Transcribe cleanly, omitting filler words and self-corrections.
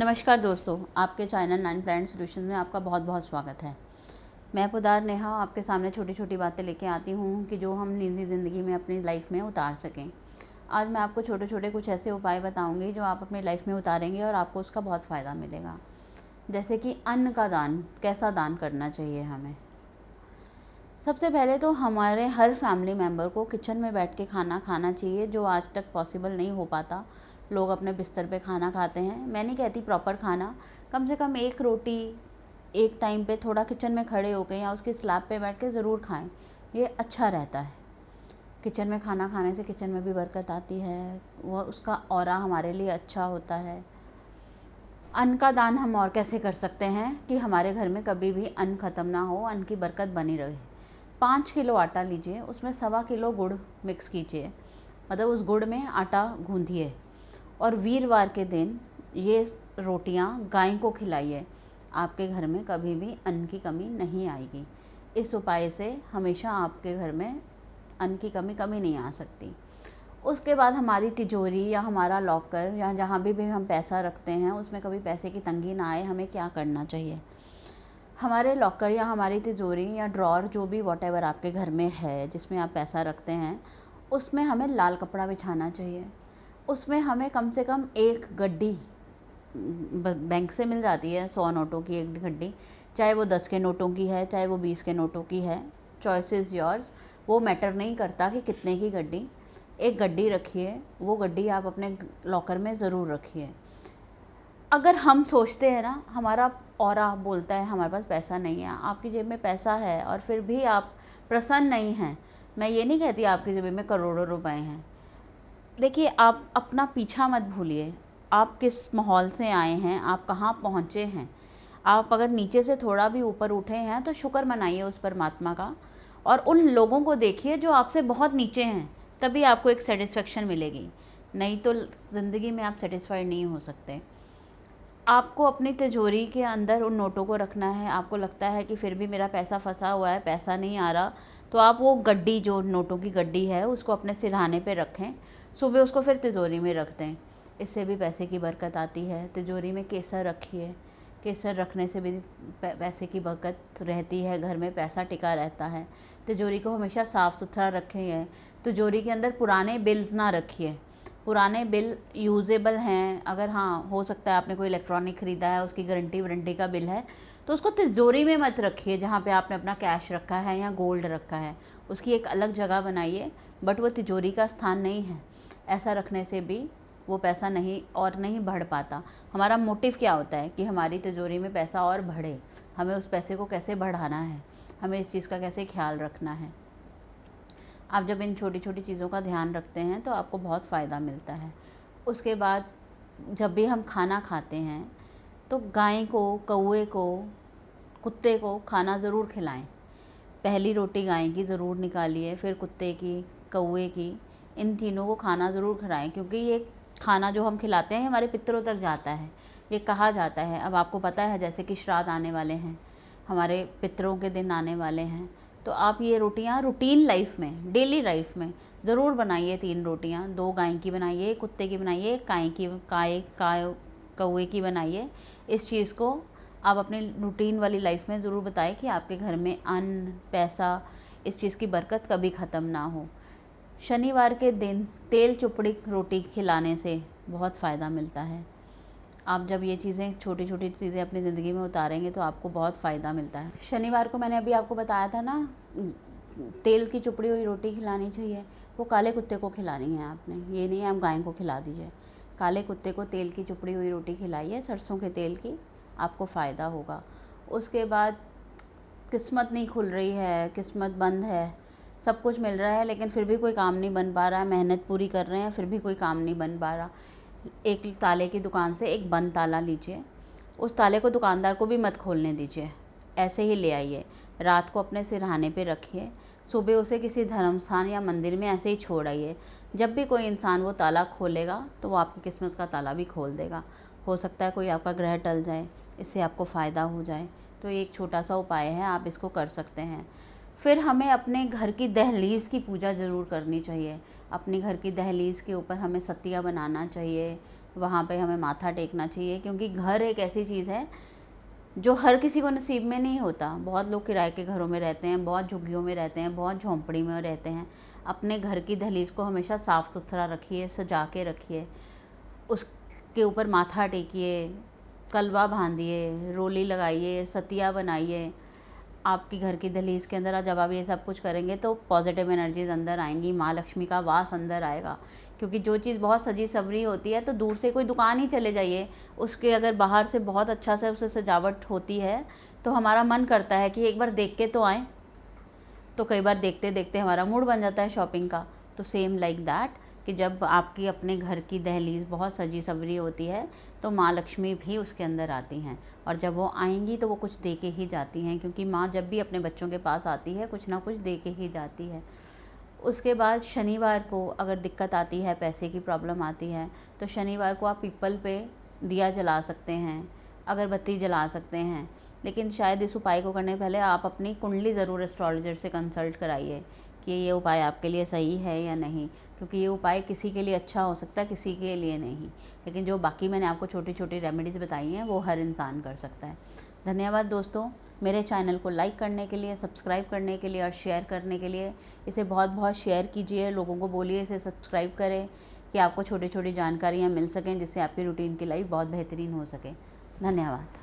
नमस्कार दोस्तों, आपके चैनल 9 प्लांट सॉल्यूशन में आपका बहुत बहुत स्वागत है। मैं पुदार नेहा आपके सामने छोटी छोटी बातें लेके आती हूँ कि जो हम निजी ज़िंदगी में अपनी लाइफ में उतार सकें। आज मैं आपको छोटे छोटे कुछ ऐसे उपाय बताऊँगी जो आप अपनी लाइफ में उतारेंगे और आपको उसका बहुत फ़ायदा मिलेगा। जैसे कि अन्न का दान, कैसा दान करना चाहिए हमें। सबसे पहले तो हमारे हर फैमिली मेम्बर को किचन में बैठ के खाना खाना चाहिए, जो आज तक पॉसिबल नहीं हो पाता। लोग अपने बिस्तर पे खाना खाते हैं। मैं नहीं कहती प्रॉपर खाना, कम से कम एक रोटी एक टाइम पे थोड़ा किचन में खड़े होकर या उसके स्लैब पे बैठ के ज़रूर खाएं। ये अच्छा रहता है। किचन में खाना खाने से किचन में भी बरकत आती है, वह उसका ऑरा हमारे लिए अच्छा होता है। अन्न का दान हम और कैसे कर सकते हैं कि हमारे घर में कभी भी अन्न ख़त्म ना हो, अन्न की बरकत बनी रहे। 5 किलो आटा लीजिए, उसमें 1.25 किलो गुड़ मिक्स कीजिए, मतलब उस गुड़ में आटा गूंथिए और वीरवार के दिन ये रोटियां गाय को खिलाइए। आपके घर में कभी भी अन्न की कमी नहीं आएगी। इस उपाय से हमेशा आपके घर में अन्न की कमी नहीं आ सकती। उसके बाद हमारी तिजोरी या हमारा लॉकर या जहाँ भी हम पैसा रखते हैं उसमें कभी पैसे की तंगी ना आए, हमें क्या करना चाहिए। हमारे लॉकर या हमारी तिजोरी या ड्रॉर, जो भी वॉटेवर आपके घर में है जिसमें आप पैसा रखते हैं, उसमें हमें लाल कपड़ा बिछाना चाहिए। उसमें हमें कम से कम एक गड्डी बैंक से मिल जाती है, 100 नोटों की एक गड्डी, चाहे वो 10 के नोटों की है, चाहे वो 20 के नोटों की है, चॉइस इज़ योर्स। वो मैटर नहीं करता कि कितने की गड्डी। एक गड्डी रखिए, वो गड्डी आप अपने लॉकर में ज़रूर रखिए। अगर हम सोचते हैं ना, हमारा ऑरा बोलता है हमारे पास पैसा नहीं है, आपकी जेब में पैसा है और फिर भी आप प्रसन्न नहीं हैं। मैं ये नहीं कहती आपकी जेब में करोड़ों रुपए हैं। देखिए, आप अपना पीछा मत भूलिए। आप किस माहौल से आए हैं, आप कहाँ पहुँचे हैं। आप अगर नीचे से थोड़ा भी ऊपर उठे हैं तो शुक्र मनाइए उस परमात्मा का, और उन लोगों को देखिए जो आपसे बहुत नीचे हैं, तभी आपको एक सेटिस्फेक्शन मिलेगी। नहीं तो ज़िंदगी में आप सेटिस्फाइड नहीं हो सकते। आपको अपनी तिजोरी के अंदर उन नोटों को रखना है। आपको लगता है कि फिर भी मेरा पैसा फंसा हुआ है, पैसा नहीं आ रहा, तो आप वो गड्डी, जो नोटों की गड्डी है, उसको अपने सिरहाने पे रखें। सुबह उसको फिर तिजोरी में रख दें। इससे भी पैसे की बरकत आती है। तिजोरी में केसर रखिए। केसर रखने से भी पैसे की बरकत रहती है, घर में पैसा टिका रहता है। तिजोरी को हमेशा साफ़ सुथरा रखिए। तिजोरी के अंदर पुराने बिल्स ना रखिए। पुराने बिल यूज़ेबल हैं, अगर हाँ हो सकता है आपने कोई इलेक्ट्रॉनिक ख़रीदा है, उसकी गारंटी का बिल है, तो उसको तिजोरी में मत रखिए जहाँ पे आपने अपना कैश रखा है या गोल्ड रखा है। उसकी एक अलग जगह बनाइए, बट वो तिजोरी का स्थान नहीं है। ऐसा रखने से भी वो पैसा नहीं बढ़ पाता। हमारा मोटिव क्या होता है कि हमारी तिजोरी में पैसा और बढ़े, हमें उस पैसे को कैसे बढ़ाना है, हमें इस चीज़ का कैसे ख्याल रखना है। आप जब इन छोटी छोटी चीज़ों का ध्यान रखते हैं तो आपको बहुत फ़ायदा मिलता है। उसके बाद जब भी हम खाना खाते हैं तो गाय को, कौवे को, कुत्ते को खाना ज़रूर खिलाएं। पहली रोटी गाय की ज़रूर निकालिए, फिर कुत्ते की, कौवे की, इन तीनों को खाना ज़रूर खिलाएं, क्योंकि ये खाना जो हम खिलाते हैं हमारे पितरों तक जाता है। ये कहा जाता है, अब आपको पता है जैसे कि श्राद्ध आने वाले हैं, हमारे पितरों के दिन आने वाले हैं, तो आप ये रोटियां रूटीन लाइफ में, डेली लाइफ में ज़रूर बनाइए। 3 रोटियां, 2 गाय की बनाइए, कुत्ते की बनाइए, कौवे की बनाइए। इस चीज़ को आप अपनी रूटीन वाली लाइफ में ज़रूर बताएं कि आपके घर में अन्न, पैसा, इस चीज़ की बरकत कभी ख़त्म ना हो। शनिवार के दिन तेल चुपड़ी रोटी खिलाने से बहुत फ़ायदा मिलता है। आप जब ये चीज़ें, छोटी छोटी चीज़ें अपनी ज़िंदगी में उतारेंगे तो आपको बहुत फ़ायदा मिलता है। शनिवार को मैंने अभी आपको बताया था ना, तेल की चुपड़ी हुई रोटी खिलानी चाहिए। वो काले कुत्ते को खिलानी है आपने, ये नहीं आप गाय को खिला दीजिए। काले कुत्ते को तेल की चुपड़ी हुई रोटी खिलाइए, सरसों के तेल की, आपको फ़ायदा होगा। उसके बाद किस्मत नहीं खुल रही है, किस्मत बंद है, सब कुछ मिल रहा है लेकिन फिर भी कोई काम नहीं बन पा रहा है, मेहनत पूरी कर रहे हैं फिर भी कोई काम नहीं बन पा रहा। एक ताले की दुकान से एक बंद ताला लीजिए, उस ताले को दुकानदार को भी मत खोलने दीजिए, ऐसे ही ले आइए, रात को अपने सिरहाने पे रखिए, सुबह उसे किसी धर्म स्थान या मंदिर में ऐसे ही छोड़ आइए। जब भी कोई इंसान वो ताला खोलेगा तो वो आपकी किस्मत का ताला भी खोल देगा। हो सकता है कोई आपका ग्रह टल जाए, इससे आपको फ़ायदा हो जाए। तो एक छोटा सा उपाय है, आप इसको कर सकते हैं। फिर हमें अपने घर की दहलीज़ की पूजा ज़रूर करनी चाहिए। अपने घर की दहलीज़ के ऊपर हमें सतिया बनाना चाहिए, वहाँ पे हमें माथा टेकना चाहिए, क्योंकि घर एक ऐसी चीज़ है जो हर किसी को नसीब में नहीं होता। बहुत लोग किराए के घरों में रहते हैं, बहुत झुग्गियों में रहते हैं, बहुत झोंपड़ी में रहते हैं। अपने घर की दहलीज को हमेशा साफ़ सुथरा रखिए, सजा के रखिए, उसके ऊपर माथा टेकिए, कलवा बांधिए, रोली लगाइए, सतिया बनाइए। आपकी घर की दहलीज के अंदर जब आप ये सब कुछ करेंगे तो पॉजिटिव एनर्जीज अंदर आएंगी, माँ लक्ष्मी का वास अंदर आएगा। क्योंकि जो चीज़ बहुत सजी सवरी होती है, तो दूर से कोई दुकान ही चले जाइए, उसके अगर बाहर से बहुत अच्छा से उसे सजावट होती है तो हमारा मन करता है कि एक बार देख के तो आएँ। तो कई बार देखते देखते हमारा मूड बन जाता है शॉपिंग का। तो सेम लाइक दैट, कि जब आपकी अपने घर की दहलीज बहुत सजी सवरी होती है तो माँ लक्ष्मी भी उसके अंदर आती हैं, और जब वो आएंगी तो वो कुछ दे के ही जाती हैं, क्योंकि माँ जब भी अपने बच्चों के पास आती है कुछ ना कुछ दे के ही जाती है। उसके बाद शनिवार को अगर दिक्कत आती है, पैसे की प्रॉब्लम आती है, तो शनिवार को आप पीपल पे दिया जला सकते हैं, अगरबत्ती जला सकते हैं। लेकिन शायद इस उपाय को करने से पहले आप अपनी कुंडली ज़रूर एस्ट्रोलॉजर से कंसल्ट कराइए कि ये उपाय आपके लिए सही है या नहीं, क्योंकि ये उपाय किसी के लिए अच्छा हो सकता है, किसी के लिए नहीं। लेकिन जो बाकी मैंने आपको छोटी छोटी रेमेडीज़ बताई हैं वो हर इंसान कर सकता है। धन्यवाद दोस्तों, मेरे चैनल को लाइक करने के लिए, सब्सक्राइब करने के लिए और शेयर करने के लिए। इसे बहुत बहुत शेयर कीजिए, लोगों को बोलिए इसे सब्सक्राइब करें, कि आपको छोटी छोटी जानकारियाँ मिल सकें, जिससे आपकी रूटीन की लाइफ बहुत बेहतरीन हो सके। धन्यवाद।